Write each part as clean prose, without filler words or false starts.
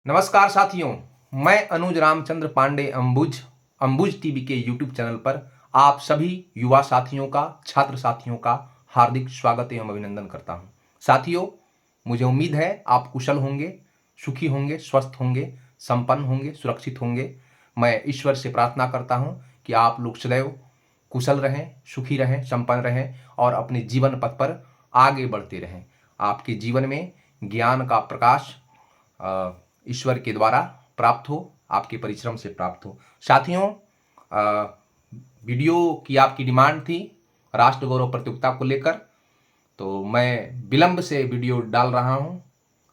नमस्कार साथियों, मैं अनुज रामचंद्र पांडे अंबुज टीवी के यूट्यूब चैनल पर आप सभी युवा साथियों का, छात्र साथियों का हार्दिक स्वागत एवं अभिनंदन करता हूं। साथियों, मुझे उम्मीद है आप कुशल होंगे, सुखी होंगे, स्वस्थ होंगे, संपन्न होंगे, सुरक्षित होंगे। मैं ईश्वर से प्रार्थना करता हूं कि आप लोग सदैव कुशल रहें, सुखी रहें, संपन्न रहें और अपने जीवन पथ पर आगे बढ़ते रहें। आपके जीवन में ज्ञान का प्रकाश ईश्वर के द्वारा प्राप्त हो, आपके परिश्रम से प्राप्त हो। साथियों, वीडियो की आपकी डिमांड थी राष्ट्र गौरव प्रतियोगिता को लेकर, तो मैं विलंब से वीडियो डाल रहा हूं।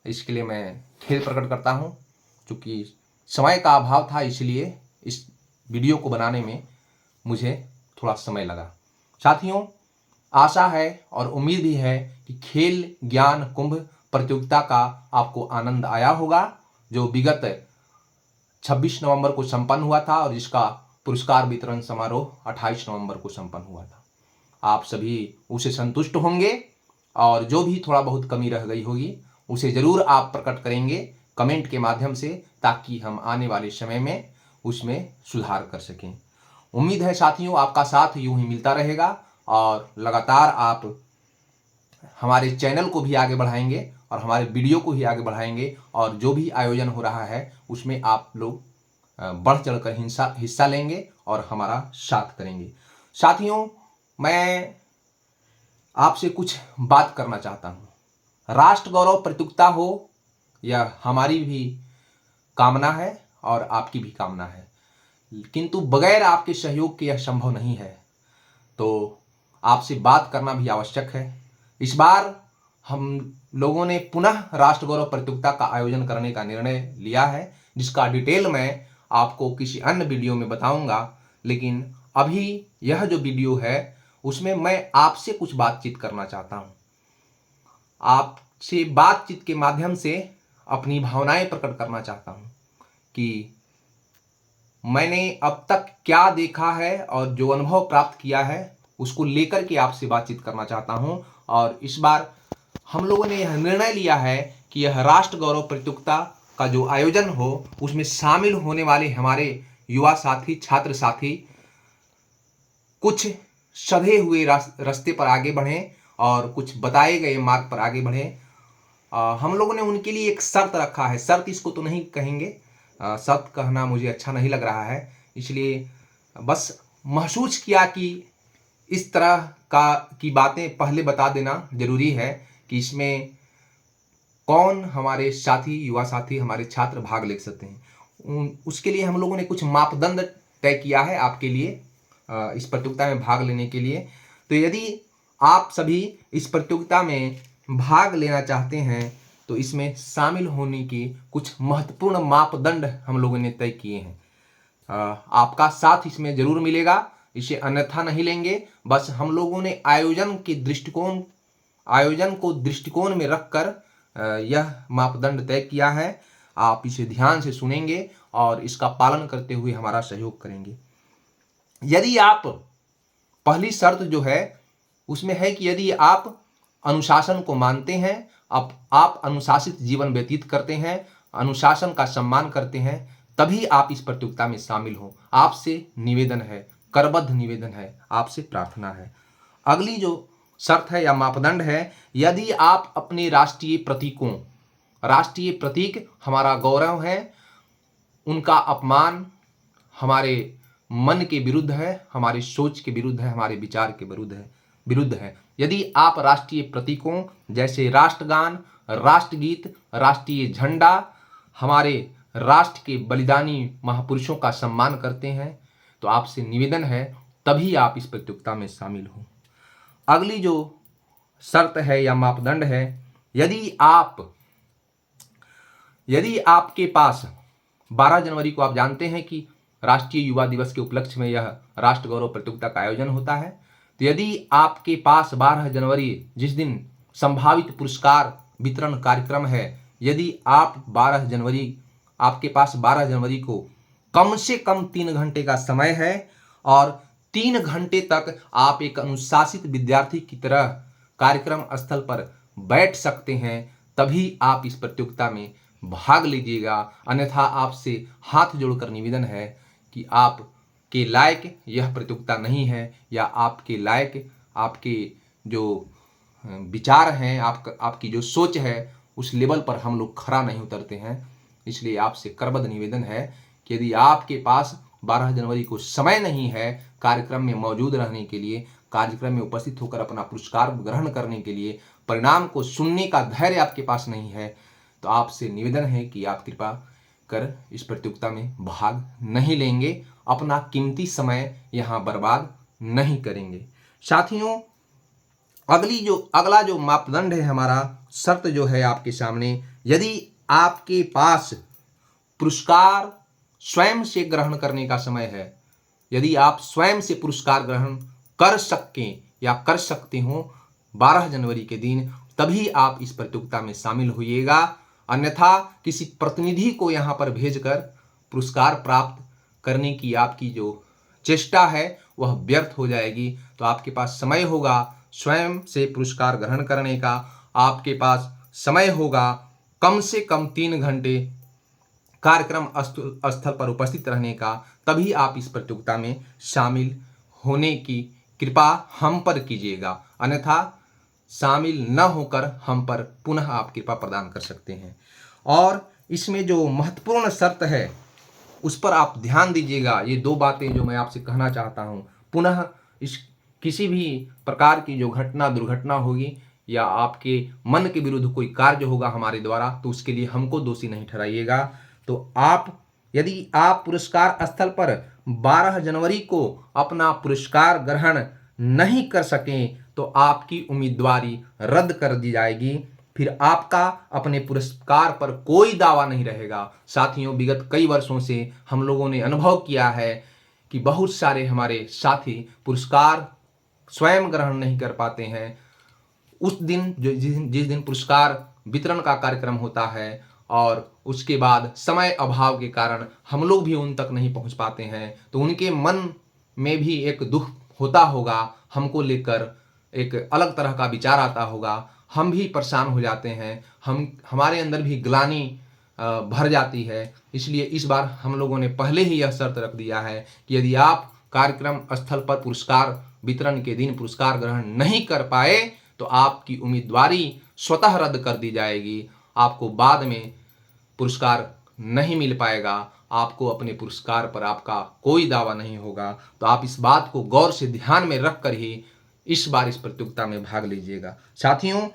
इसके लिए मैं खेद प्रकट करता हूं, क्योंकि समय का अभाव था, इसलिए इस वीडियो को बनाने में मुझे थोड़ा समय लगा। साथियों, आशा है और उम्मीद भी है कि खेल ज्ञान कुंभ प्रतियोगिता का आपको आनंद आया होगा, जो विगत 26 नवंबर को संपन्न हुआ था और जिसका पुरस्कार वितरण समारोह 28 नवंबर को संपन्न हुआ था। आप सभी उसे संतुष्ट होंगे और जो भी थोड़ा बहुत कमी रह गई होगी उसे जरूर आप प्रकट करेंगे कमेंट के माध्यम से, ताकि हम आने वाले समय में उसमें सुधार कर सकें। उम्मीद है साथियों आपका साथ यूं ही मिलता रहेगा और लगातार आप हमारे चैनल को भी आगे बढ़ाएंगे और हमारे वीडियो को ही आगे बढ़ाएंगे, और जो भी आयोजन हो रहा है उसमें आप लोग बढ़ चढ़कर हिस्सा लेंगे और हमारा साथ करेंगे। साथियों, मैं आपसे कुछ बात करना चाहता हूँ। राष्ट्र गौरव प्रतियोगिता हो, यह हमारी भी कामना है और आपकी भी कामना है, किंतु बगैर आपके सहयोग के यह संभव नहीं है। तो आपसे बात करना भी आवश्यक है। इस बार हम लोगों ने पुनः राष्ट्र गौरव प्रतियोगिता का आयोजन करने का निर्णय लिया है, जिसका डिटेल मैं आपको किसी अन्य वीडियो में बताऊंगा। लेकिन अभी यह जो वीडियो है उसमें मैं आपसे कुछ बातचीत करना चाहता हूं। आपसे बातचीत के माध्यम से अपनी भावनाएं प्रकट करना चाहता हूं कि मैंने अब तक क्या देखा है और जो अनुभव प्राप्त किया है उसको लेकर के आपसे बातचीत करना चाहता हूं। और इस बार हम लोगों ने यह निर्णय लिया है कि यह राष्ट्र गौरव प्रतियोगिता का जो आयोजन हो उसमें शामिल होने वाले हमारे युवा साथी, छात्र साथी कुछ सधे हुए रास्ते पर आगे बढ़ें और कुछ बताए गए मार्ग पर आगे बढ़ें। हम लोगों ने उनके लिए एक शर्त रखा है। शर्त इसको तो नहीं कहेंगे, शर्त कहना मुझे अच्छा नहीं लग रहा है, इसलिए बस महसूस किया कि इस तरह की बातें पहले बता देना जरूरी है कि इसमें कौन हमारे साथी, युवा साथी, हमारे छात्र भाग ले सकते हैं। उसके लिए हम लोगों ने कुछ मापदंड तय किया है आपके लिए इस प्रतियोगिता में भाग लेने के लिए। तो यदि आप सभी इस प्रतियोगिता में भाग लेना चाहते हैं तो इसमें शामिल होने के कुछ महत्वपूर्ण मापदंड हम लोगों ने तय किए हैं। आपका साथ इसमें जरूर मिलेगा, इसे अन्यथा नहीं लेंगे। बस हम लोगों ने आयोजन को दृष्टिकोण में रखकर यह मापदंड तय किया है। आप इसे ध्यान से सुनेंगे और इसका पालन करते हुए हमारा सहयोग करेंगे। यदि आप, पहली शर्त जो है उसमें है कि यदि आप अनुशासन को मानते हैं, आप अनुशासित जीवन व्यतीत करते हैं, अनुशासन का सम्मान करते हैं, तभी आप इस प्रतियोगिता में शामिल हो। आपसे निवेदन है, करबद्ध निवेदन है, आपसे प्रार्थना है। अगली जो शर्त है या मापदंड है, यदि आप अपने राष्ट्रीय प्रतीक हमारा गौरव है, उनका अपमान हमारे मन के विरुद्ध है, हमारी सोच के विरुद्ध है, हमारे विचार के विरुद्ध है। यदि आप राष्ट्रीय प्रतीकों जैसे राष्ट्रगान, राष्ट्रगीत, राष्ट्रीय झंडा, हमारे राष्ट्र के बलिदानी महापुरुषों का सम्मान करते हैं, तो आपसे निवेदन है तभी आप इस प्रतियोगिता में शामिल हो। अगली जो शर्त है या मापदंड है, यदि आपके पास 12 जनवरी को आप जानते हैं कि राष्ट्रीय युवा दिवस के उपलक्ष्य में यह राष्ट्र गौरव प्रतियोगिता का आयोजन होता है, तो यदि आपके पास 12 जनवरी जिस दिन संभावित पुरस्कार वितरण कार्यक्रम है, यदि आपके पास 12 जनवरी को कम से कम 3 घंटे का समय है और 3 घंटे तक आप एक अनुशासित विद्यार्थी की तरह कार्यक्रम स्थल पर बैठ सकते हैं, तभी आप इस प्रतियोगिता में भाग लीजिएगा। अन्यथा आपसे हाथ जोड़कर निवेदन है कि आपके लायक यह प्रतियोगिता नहीं है, या आपके लायक आपके जो विचार हैं, आपकी जो सोच है, उस लेवल पर हम लोग खरा नहीं उतरते हैं। इसलिए आपसे करबद्ध निवेदन है कि यदि आपके पास 12 जनवरी को समय नहीं है कार्यक्रम में मौजूद रहने के लिए, कार्यक्रम में उपस्थित होकर अपना पुरस्कार ग्रहण करने के लिए, परिणाम को सुनने का धैर्य आपके पास नहीं है, तो आपसे निवेदन है कि आप कृपा कर इस प्रतियोगिता में भाग नहीं लेंगे, अपना कीमती समय यहाँ बर्बाद नहीं करेंगे। साथियों, अगला जो मापदंड है, हमारा शर्त जो है आपके सामने, यदि आपके पास पुरस्कार स्वयं से ग्रहण करने का समय है, यदि आप स्वयं से पुरस्कार ग्रहण कर सकें या कर सकते हो 12 जनवरी के दिन, तभी आप इस प्रतियोगिता में शामिल होइएगा। अन्यथा किसी प्रतिनिधि को यहाँ पर भेजकर पुरस्कार प्राप्त करने की आपकी जो चेष्टा है वह व्यर्थ हो जाएगी। तो आपके पास समय होगा स्वयं से पुरस्कार ग्रहण करने का, आपके पास समय होगा कम से कम 3 घंटे कार्यक्रम स्थल पर उपस्थित रहने का, तभी आप इस प्रतियोगिता में शामिल होने की कृपा हम पर कीजिएगा। अन्यथा शामिल न होकर हम पर पुनः आप कृपा प्रदान कर सकते हैं। और इसमें जो महत्वपूर्ण शर्त है उस पर आप ध्यान दीजिएगा। ये 2 बातें जो मैं आपसे कहना चाहता हूँ। पुनः इस किसी भी प्रकार की जो घटना दुर्घटना होगी या आपके मन के विरुद्ध कोई कार्य होगा हमारे द्वारा, तो उसके लिए हमको दोषी नहीं ठहराइएगा। तो यदि आप पुरस्कार स्थल पर 12 जनवरी को अपना पुरस्कार ग्रहण नहीं कर सकें तो आपकी उम्मीदवारी रद्द कर दी जाएगी। फिर आपका अपने पुरस्कार पर कोई दावा नहीं रहेगा। साथियों, विगत कई वर्षों से हम लोगों ने अनुभव किया है कि बहुत सारे हमारे साथी पुरस्कार स्वयं ग्रहण नहीं कर पाते हैं। उस दिन जिस दिन पुरस्कार वितरण का कार्यक्रम होता है और उसके बाद समय अभाव के कारण हम लोग भी उन तक नहीं पहुंच पाते हैं, तो उनके मन में भी एक दुख होता होगा, हमको लेकर एक अलग तरह का विचार आता होगा, हम भी परेशान हो जाते हैं, हमारे अंदर भी ग्लानि भर जाती है। इसलिए इस बार हम लोगों ने पहले ही यह शर्त रख दिया है कि यदि आप कार्यक्रम स्थल पर पुरस्कार वितरण के दिन पुरस्कार ग्रहण नहीं कर पाए तो आपकी उम्मीदवारी स्वतः रद्द कर दी जाएगी। आपको बाद में पुरस्कार नहीं मिल पाएगा, आपको अपने पुरस्कार पर आपका कोई दावा नहीं होगा। तो आप इस बात को गौर से ध्यान में रख कर ही इस बार इस प्रतियोगिता में भाग लीजिएगा। साथियों,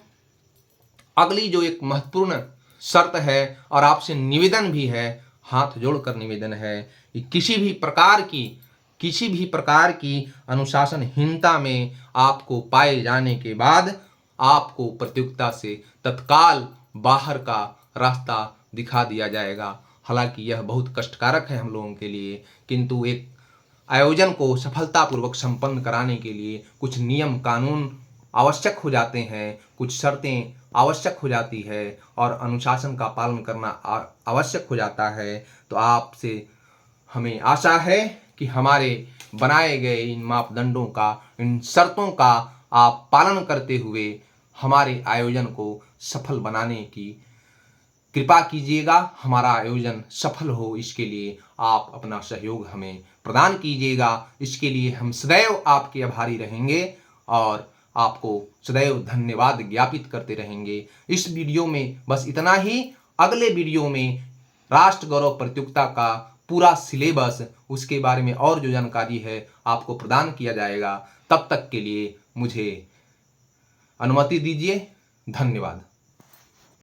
अगली जो एक महत्वपूर्ण शर्त है और आपसे निवेदन भी है, हाथ जोड़कर निवेदन है कि किसी भी प्रकार की अनुशासनहीनता में आपको पाए जाने के बाद आपको प्रतियोगिता से तत्काल बाहर का रास्ता दिखा दिया जाएगा। हालांकि यह बहुत कष्टकारक है हम लोगों के लिए, किंतु एक आयोजन को सफलतापूर्वक संपन्न कराने के लिए कुछ नियम कानून आवश्यक हो जाते हैं, कुछ शर्तें आवश्यक हो जाती है और अनुशासन का पालन करना आवश्यक हो जाता है। तो आपसे हमें आशा है कि हमारे बनाए गए इन मापदंडों का, इन शर्तों का आप पालन करते हुए हमारे आयोजन को सफल बनाने की कृपा कीजिएगा। हमारा आयोजन सफल हो, इसके लिए आप अपना सहयोग हमें प्रदान कीजिएगा। इसके लिए हम सदैव आपके आभारी रहेंगे और आपको सदैव धन्यवाद ज्ञापित करते रहेंगे। इस वीडियो में बस इतना ही। अगले वीडियो में राष्ट्र गौरव प्रतियोगिता का पूरा सिलेबस, उसके बारे में और जो जानकारी है आपको प्रदान किया जाएगा। तब तक के लिए मुझे अनुमति दीजिए। धन्यवाद।